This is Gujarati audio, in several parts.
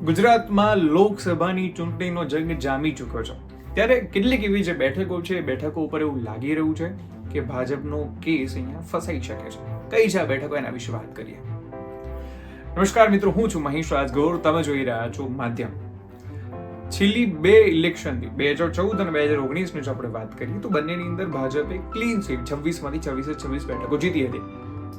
ગુજરાતમાં લોકસભાની ચૂંટણીનો જંગ જામી ચૂક્યો છે. ત્યારે કેટલીક એવી જે બેઠકો છે એ બેઠકો ઉપર એવું લાગી રહ્યું છે કે ભાજપનો કેસ અહીંયા ફસાઈ શકે છે. કઈ છે આ બેઠકો, એના વિશે વાત કરીએ. નમસ્કાર મિત્રો, હું છું મહેશ રાજગોર. તમે જોઈ રહ્યા છો માધ્યમ. છેલ્લી બે ઇલેક્શનથી 2014 અને 2019 ની જો આપણે વાત કરીએ તો બંનેની અંદર ભાજપે ક્લીન સ્વીપ 26 માંથી 26 બેઠકો જીતી હતી.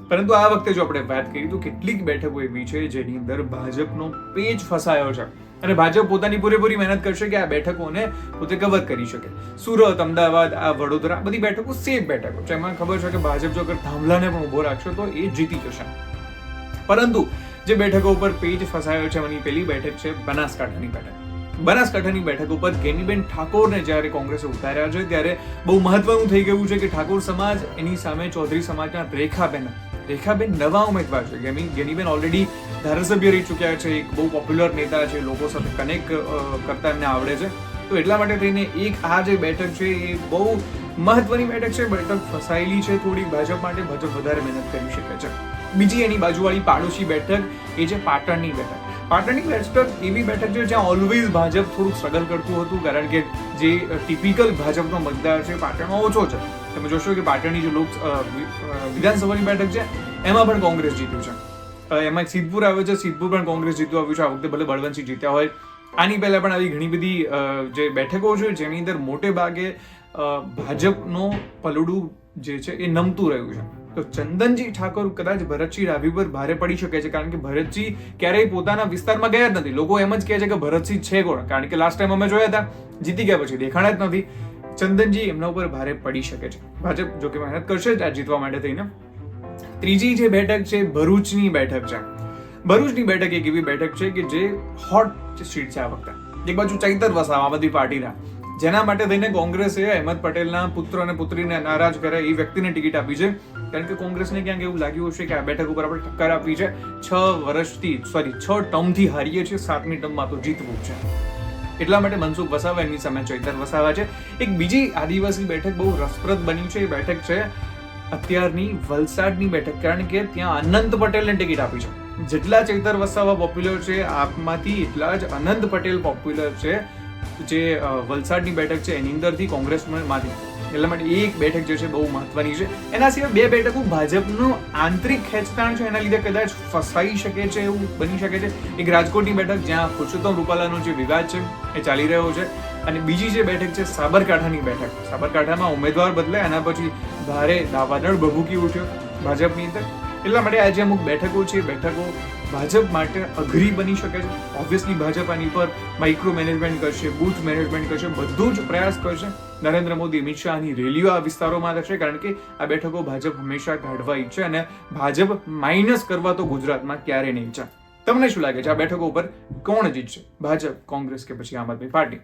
પરંતુ આ વખતે જો આપણે વાત કરીએ તો કેટલીક બેઠકો એવી છે જેની અંદર ભાજપનો પેચ ફસાયો છે અને ભાજપ પોતાની પૂરેપૂરી મહેનત કરશે કે આ બેઠકોને પોતે કવર કરી શકે. સુરત, અમદાવાદ, આ વડોદરા, બધી બેઠકો સેફ બેઠકો છે. એમાં ખબર છે કે ભાજપ જો અગર થાંભલાને પણ ઉભો રાખશે તો એ જીતી જશે. પરંતુ જે બેઠકો ઉપર પેચ ફસાયો છે એની પહેલી બેઠક છે બનાસકાંઠાની બેઠક. બનાસકાંઠાની બેઠક ઉપર ગેનીબેન ઠાકોરને જ્યારે કોંગ્રેસે ઉતાર્યા છે ત્યારે બહુ મહત્વનું થઈ ગયું છે કે ઠાકોર સમાજ એની સામે ચૌધરી સમાજના રેખાબેન નવા ઉમેદવાર છે. ગેનીબેન ઓલરેડી ધારાસભ્ય રહી ચૂક્યા છે, એક બહુ પોપ્યુલર નેતા છે, લોકો સાથે કનેક્ટ કરતા એમને આવડે છે. તો એટલા માટે થઈને આ જે બેઠક છે એ બહુ મહત્વની બેઠક છે. બેઠક ફસાયેલી છે થોડી ભાજપ માટે, ભાજપ વધારે મહેનત કરી શકે છે. બીજી એની બાજુવાળી પાડોશી બેઠક એ છે પાટણની બેઠક. પાટણની બેઠક એવી બેઠક છે જ્યાં ઓલવેઝ ભાજપ થોડુંક સ્ટ્રગલ કરતું હતું, કારણ કે જે ટિપિકલ ભાજપનો મતદાર છે પાટણમાં ઓછો છે. તમે જોશો કે પાટણની જે વિધાનસભાની બેઠક છે એમાં પણ કોંગ્રેસ જીત્યું છે. એમાં સિદ્ધપુર આવે છે, સિદ્ધપુર પણ કોંગ્રેસ જીતવા આવ્યું છે. આ વખતે ભલે બળવંતસિંહ જીત્યા હોય, આની પહેલા પણ આવી ઘણી બધી જે બેઠકો છે જેની અંદર મોટે ભાગે ભાજપનો પલડું જે છે એ નમતું રહ્યું છે. તો ચંદનજી ઠાકોર કદાચ ભરતસિંહ ડાભી પર ભારે પડી શકે છે, કારણ કે ભરતસિંહ ક્યારેય પોતાના વિસ્તારમાં ગયા જ નથી. લોકો એમ જ કહે છે કે ભરતસિંહ છે કોણ, કારણ કે લાસ્ટ ટાઈમ અમે જોયા હતા, જીતી ગયા પછી દેખાણા જ નથી. ચંદનજી એમના ઉપર ભારે પડી શકે છે. ભાજપ જો કે મહેનત કરશે જ આ જીતવા માટે થઈને. ત્રીજી જે બેઠક છે ભરૂચની બેઠક છે. ભરૂચની બેઠક એક એવી બેઠક છે કે જે હોટ સીટ છે આ વખતે. એક બાજુ ચૈતર વસાવા આમ આદમી પાર્ટીના, જેના માટે થઈને કોંગ્રેસે અહેમદ પટેલના પુત્ર અને પુત્રીને નારાજ કરે એ વ્યક્તિને ટિકિટ આપી છે, કારણ કે કોંગ્રેસને ક્યાંક એવું લાગ્યું હશે કે આ બેઠક ઉપર આપણે ટક્કર આપી છે. 6 ટર્મથી હારીએ છીએ, 7મી ટર્મમાં તો જીતવું છે. એટલા માટે મનસુખ વસાવા, એમની સામે ચૈતર વસાવા છે. એક બીજી આદિવાસી બેઠક બહુ રસપ્રદ બની છે. એ બેઠક છે અત્યારની વલસાડની બેઠક, કારણ કે ત્યાં અનંત પટેલને ટિકિટ આપી છે. જેટલા ચૈતર વસાવા પોપ્યુલર છે આપમાંથી એટલા જ અનંત પટેલ પોપ્યુલર છે. જે વલસાડની બેઠક છે એની અંદરથી કોંગ્રેસમાંથી, એટલા માટે એક બેઠક જે છે બહુ મહત્વની છે. એના સિવાય બે બેઠકો ભાજપનું આંતરિક ખેંચતાણ છે એના લીધે કદાચ ફસાઈ શકે છે, એવું બની શકે છે. એક રાજકોટની બેઠક જ્યાં પુરુષોત્તમ રૂપાલાનો જે વિવાદ છે એ ચાલી રહ્યો છે, અને બીજી જે બેઠક છે સાબરકાંઠાની બેઠક. સાબરકાંઠામાં ઉમેદવાર બદલાય એના પછી ભારે દાવાનળ ભભૂકી ઉઠ્યો ભાજપની અંદર. એટલા માટે આજે અમુક બેઠકો છે, બેઠકો ભાજપ માટે અઘરી બની શકે છે. ઓબ્વિયસલી ભાજપ આની પર માઇક્રો મેનેજમેન્ટ કરશે, બૂથ મેનેજમેન્ટ કરશે, બધું જ પ્રયાસ કરશે. નરેન્દ્ર મોદી, અમિત શાહની રેલીઓ આ વિસ્તારોમાં થશે, કારણ કે આ બેઠકો ભાજપ હંમેશા કાઢવા ઈચ્છે અને ભાજપ માઇનસ કરવા તો ગુજરાતમાં ક્યારે નહીં ઈચ્છે. તમને શું લાગે છે આ બેઠકો ઉપર કોણ જીતશે, ભાજપ, કોંગ્રેસ કે પછી આમ આદમી પાર્ટી?